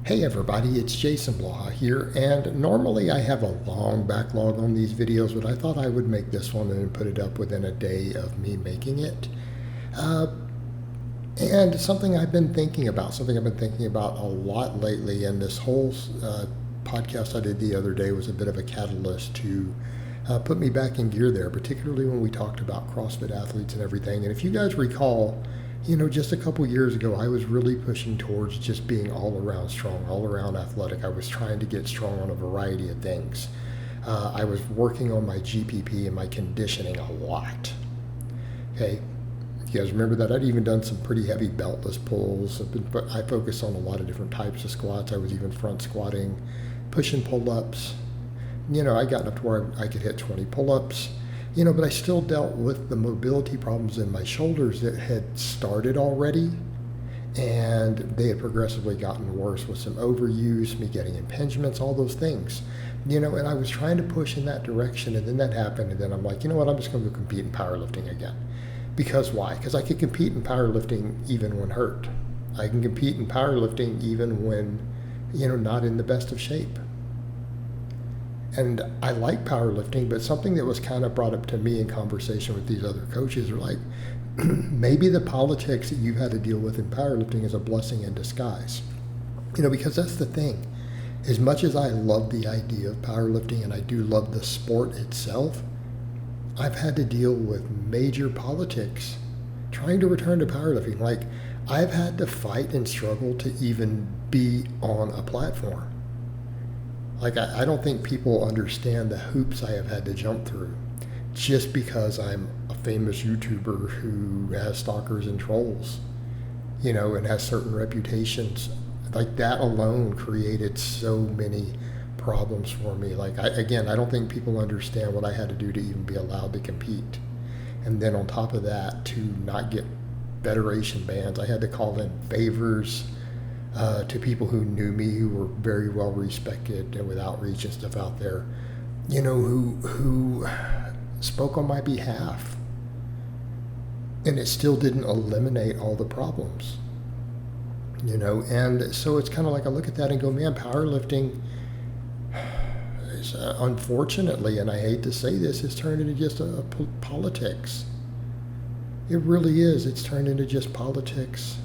Hey everybody, it's Jason Blaha here, and normally I have a long backlog on these videos, but I thought I would make this one and put it up within a day of me making it. And something I've been thinking about a lot lately, and this whole podcast I did the other day was a bit of a catalyst to put me back in gear there, particularly when we talked about CrossFit athletes and everything. And if you guys recall, just a couple years ago, I was really pushing towards just being all around strong, all around athletic. I was trying to get strong on a variety of things. I was working on my GPP and my conditioning a lot. Okay, you guys remember that? I'd even done some pretty heavy beltless pulls. I focused on a lot of different types of squats. I was even front squatting, pushing pull-ups. I got up to where I could hit 20 pull-ups. But I still dealt with the mobility problems in my shoulders that had started already, and they had progressively gotten worse with some overuse, me getting impingements, all those things. And I was trying to push in that direction, and then that happened, and then I'm like, you know what, I'm just going to go compete in powerlifting again. Because why? Because I could compete in powerlifting even when hurt. I can compete in powerlifting even when, not in the best of shape. And I like powerlifting, but something that was kind of brought up to me in conversation with these other coaches are like, maybe the politics that you've had to deal with in powerlifting is a blessing in disguise. Because that's the thing. As much as I love the idea of powerlifting and I do love the sport itself, I've had to deal with major politics trying to return to powerlifting. Like, I've had to fight and struggle to even be on a platform. Like, I don't think people understand the hoops I have had to jump through just because I'm a famous YouTuber who has stalkers and trolls, and has certain reputations. Like, that alone created so many problems for me. Like, I don't think people understand what I had to do to even be allowed to compete. And then on top of that, to not get federation bans, I had to call in favors to people who knew me, who were very well respected and with outreach and stuff out there, who spoke on my behalf. And it still didn't eliminate all the problems, and so it's kind of like I look at that and go, man, powerlifting is unfortunately, and I hate to say this, has turned into just a politics. It really is. It's turned into just politics.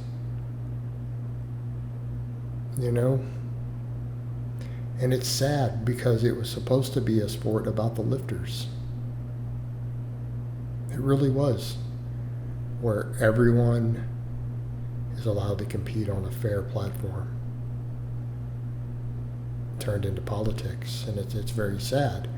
And it's sad because it was supposed to be a sport about the lifters. It really was, where everyone is allowed to compete on a fair platform. It turned into politics, and it's very sad.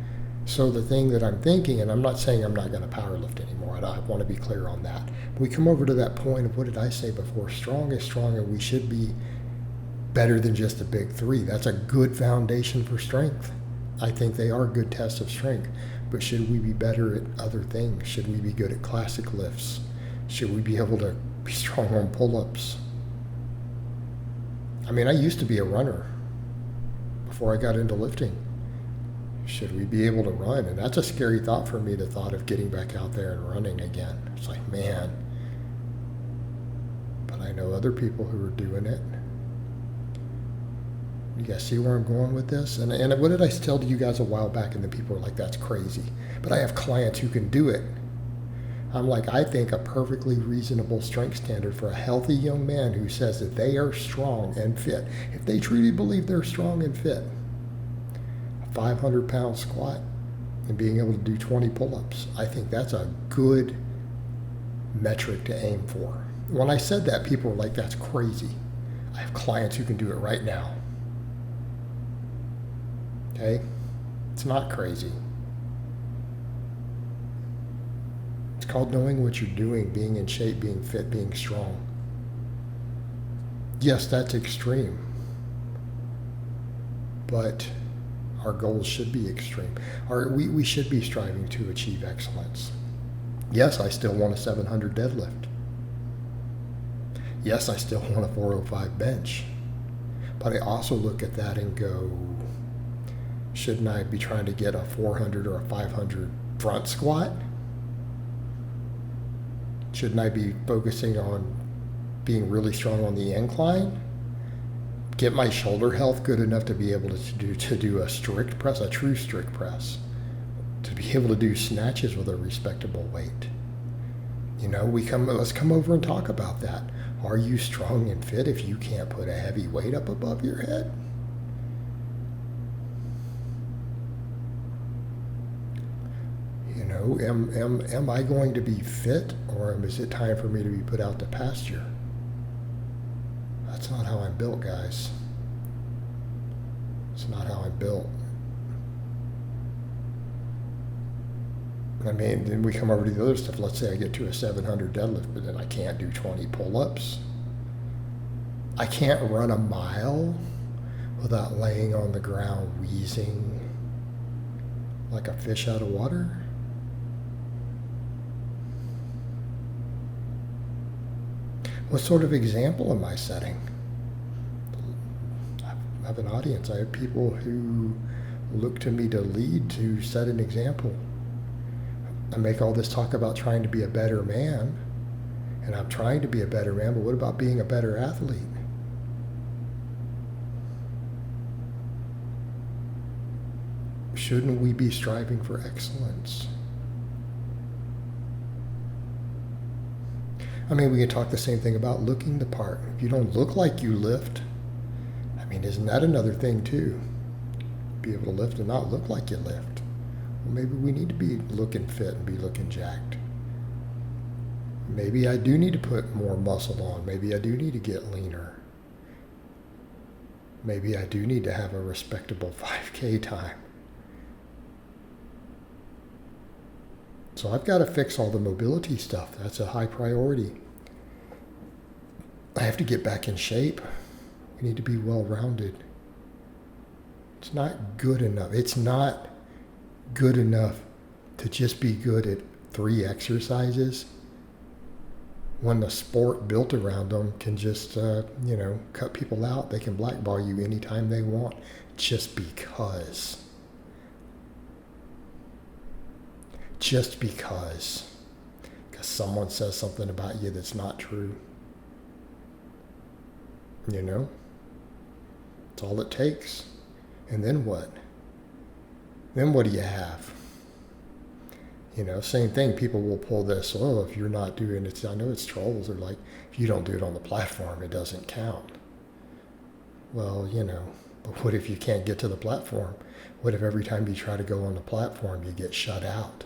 So the thing that I'm thinking, and I'm not saying I'm not going to powerlift anymore, I want to be clear on that. But we come over to that point of, what did I say before? Strong is strong, and we should be better than just the big three. That's a good foundation for strength. I think they are good tests of strength. But should we be better at other things? Should we be good at classic lifts? Should we be able to be strong on pull-ups? I mean, I used to be a runner before I got into lifting. Should we be able to run? And that's a scary thought for me, the thought of getting back out there and running again. It's like, man. But I know other people who are doing it. You guys see where I'm going with this? And what did I tell to you guys a while back? And then people were like, that's crazy. But I have clients who can do it. I'm like, I think a perfectly reasonable strength standard for a healthy young man who says that they are strong and fit, if they truly believe they're strong and fit, a 500-pound squat and being able to do 20 pull-ups, I think that's a good metric to aim for. When I said that, people were like, that's crazy. I have clients who can do it right now. Okay? It's not crazy. It's called knowing what you're doing, being in shape, being fit, being strong. Yes, that's extreme. But our goals should be extreme. We should be striving to achieve excellence. Yes, I still want a 700 deadlift. Yes, I still want a 405 bench. But I also look at that and go, shouldn't I be trying to get a 400 or a 500 front squat? Shouldn't I be focusing on being really strong on the incline? get my shoulder health good enough to be able to do a strict press, a true strict press, to be able to do snatches with a respectable weight. Let's come over and talk about that. Are you strong and fit if you can't put a heavy weight up above your head? Am I going to be fit, or is it time for me to be put out to pasture? That's not how I'm built, guys. It's not how I'm built. I mean, then we come over to the other stuff. Let's say I get to a 700 deadlift, but then I can't do 20 pull-ups. I can't run a mile without laying on the ground wheezing like a fish out of water. What sort of example am I setting? I have an audience. I have people who look to me to lead, to set an example. I make all this talk about trying to be a better man, and I'm trying to be a better man, but what about being a better athlete? Shouldn't we be striving for excellence? I mean, we can talk the same thing about looking the part. If you don't look like you lift, I mean, isn't that another thing too? Be able to lift and not look like you lift. Well, maybe we need to be looking fit and be looking jacked. Maybe I do need to put more muscle on. Maybe I do need to get leaner. Maybe I do need to have a respectable 5K time. So I've got to fix all the mobility stuff. That's a high priority. I have to get back in shape. We need to be well-rounded. It's not good enough. It's not good enough to just be good at 3 exercises when the sport built around them can just, cut people out. They can blackball you anytime they want just because. Just because someone says something about you that's not true. It's all it takes. And then what? Then what do you have? Same thing. People will pull this, if you're not doing it, I know it's trolls are like, if you don't do it on the platform, it doesn't count. Well, but what if you can't get to the platform? What if every time you try to go on the platform, you get shut out?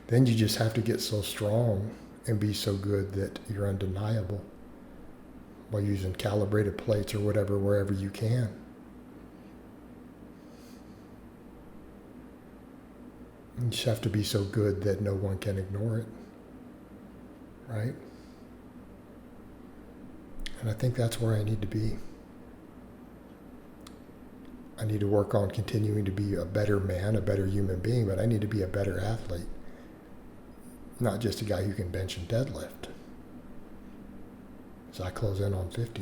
Then you just have to get so strong and be so good that you're undeniable by using calibrated plates or whatever, wherever you can. You just have to be so good that no one can ignore it, right? And I think that's where I need to be. I need to work on continuing to be a better man, a better human being, but I need to be a better athlete. Not just a guy who can bench and deadlift. As I close in on 50.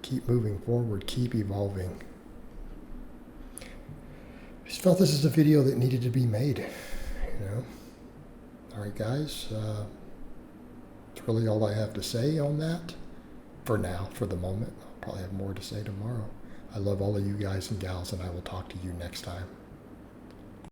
Keep moving forward, keep evolving. I just felt this is a video that needed to be made, All right, guys. That's really all I have to say on that. For now, for the moment. I'll probably have more to say tomorrow. I love all of you guys and gals, and I will talk to you next time.